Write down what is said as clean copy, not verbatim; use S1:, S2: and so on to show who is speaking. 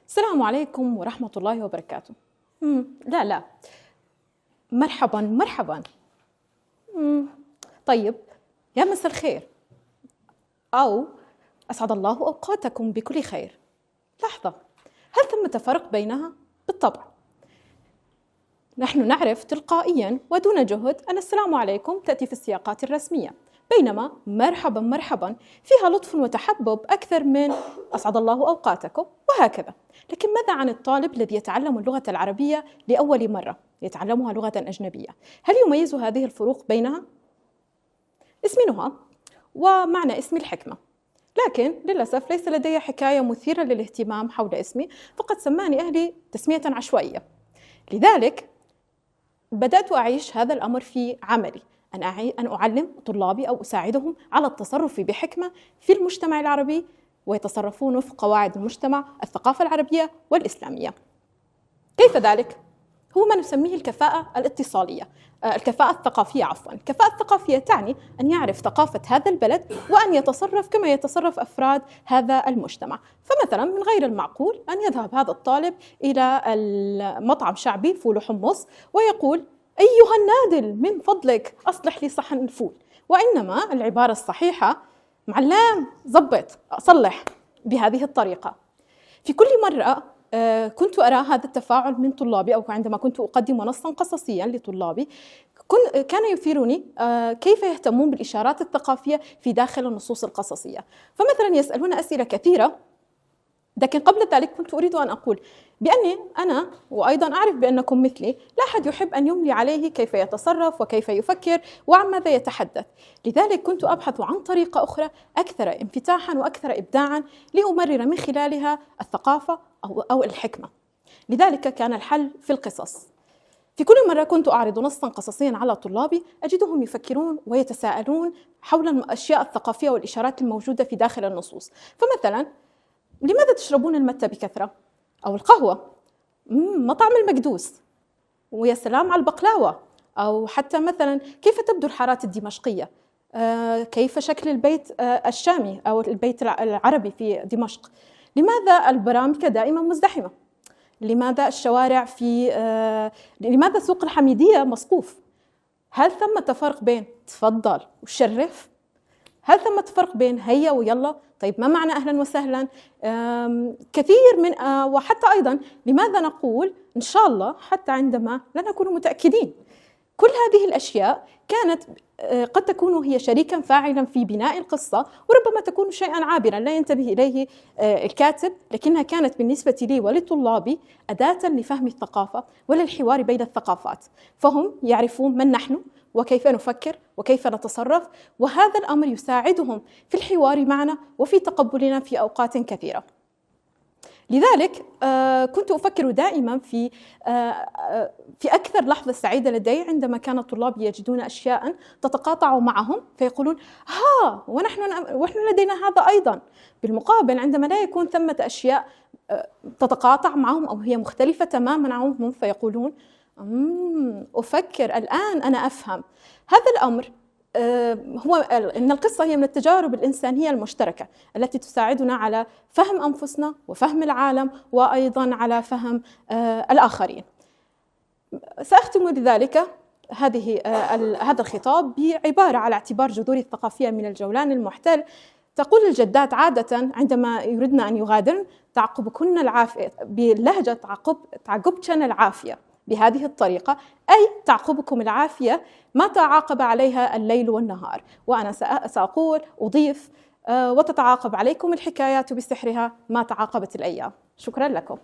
S1: السلام عليكم ورحمة الله وبركاته. لا مرحبا مرحبا. طيب، يا مساء الخير، أو أسعد الله أوقاتكم بكل خير. لحظة، هل ثمة فرق بينها؟ بالطبع، نحن نعرف تلقائيا ودون جهد أن السلام عليكم تأتي في السياقات الرسمية، بينما مرحبا مرحبا فيها لطف وتحبب أكثر من أسعد الله أوقاتكم، وهكذا. لكن ماذا عن الطالب الذي يتعلم اللغة العربية لأول مرة، يتعلمها لغة أجنبية؟ هل يميز هذه الفروق بينها؟ اسمي نهى، ومعنى اسمي الحكمة، لكن للأسف ليس لدي حكاية مثيرة للاهتمام حول اسمي، فقد سماني أهلي تسمية عشوائية. لذلك بدأت أعيش هذا الأمر في عملي، أن أعلم طلابي أو أساعدهم على التصرف بحكمة في المجتمع العربي، ويتصرفون وفق قواعد المجتمع، الثقافة العربية والإسلامية. كيف ذلك؟ هو ما نسميه الكفاءة الاتصالية، الكفاءة الثقافية عفواً. الكفاءة الثقافية تعني أن يعرف ثقافة هذا البلد وأن يتصرف كما يتصرف أفراد هذا المجتمع. فمثلاً من غير المعقول أن يذهب هذا الطالب إلى المطعم شعبي فول وحمص ويقول: أيها النادل من فضلك أصلح لي صحن الفول، وإنما العبارة الصحيحة: معلم زبط صلح، بهذه الطريقة. في كل مرة كنت أرى هذا التفاعل من طلابي، أو عندما كنت أقدم نصاً قصصياً لطلابي كان يثيرني كيف يهتمون بالإشارات الثقافية في داخل النصوص القصصية. فمثلاً يسألون أسئلة كثيرة، لكن قبل ذلك كنت أريد أن أقول بأني أنا وأيضاً أعرف بأنكم مثلي لا أحد يحب أن يملي عليه كيف يتصرف وكيف يفكر وعن ماذا يتحدث. لذلك كنت أبحث عن طريقة أخرى أكثر انفتاحاً وأكثر إبداعاً لأمرر من خلالها الثقافة أو الحكمة. لذلك كان الحل في القصص. في كل مرة كنت أعرض نصاً قصصياً على طلابي أجدهم يفكرون ويتساءلون حول الأشياء الثقافية والإشارات الموجودة في داخل النصوص. فمثلاً: لماذا تشربون المتة بكثرة؟ أو القهوة؟ مطعم المقدوس، ويا سلام على البقلاوة. أو حتى مثلا: كيف تبدو الحارات الدمشقية؟ كيف شكل البيت الشامي أو البيت العربي في دمشق؟ لماذا البرامكة دائما مزدحمة؟ لماذا الشوارع لماذا سوق الحميدية مسقوف؟ هل ثمة فرق بين تفضل وشرف؟ هل ثمة فرق بين هيا ويلا؟ طيب، ما معنى أهلا وسهلا؟ كثير من وحتى أيضا لماذا نقول إن شاء الله حتى عندما لا نكون متأكدين؟ كل هذه الأشياء كانت قد تكون هي شريكا فاعلا في بناء القصة، وربما تكون شيئا عابرا لا ينتبه إليه الكاتب، لكنها كانت بالنسبة لي ولطلابي أداة لفهم الثقافة وللحوار بين الثقافات، فهم يعرفون من نحن وكيف نفكر وكيف نتصرف، وهذا الأمر يساعدهم في الحوار معنا وفي تقبلنا في أوقات كثيرة. لذلك كنت أفكر دائما في أكثر لحظة سعيدة لدي عندما كان الطلاب يجدون أشياء تتقاطع معهم فيقولون: ونحن لدينا هذا أيضا. بالمقابل عندما لا يكون ثمة أشياء تتقاطع معهم أو هي مختلفة تماما عنهم فيقولون: أفكر الآن، أنا أفهم. هذا الأمر هو أن القصة هي من التجارب الإنسانية المشتركة التي تساعدنا على فهم أنفسنا وفهم العالم وأيضا على فهم الآخرين. سأختم لذلك هذا الخطاب بعبارة على اعتبار جذور الثقافية من الجولان المحتل. تقول الجدات عادة عندما يردن أن يغادرن: تعقبكن العافية، بلهجة تعقبتشن العافية، بهذه الطريقة، أي تعقبكم العافية ما تعاقب عليها الليل والنهار. وأنا سأقول أضيف: وتتعاقب عليكم الحكايات بسحرها ما تعاقبت الأيام. شكرا لكم.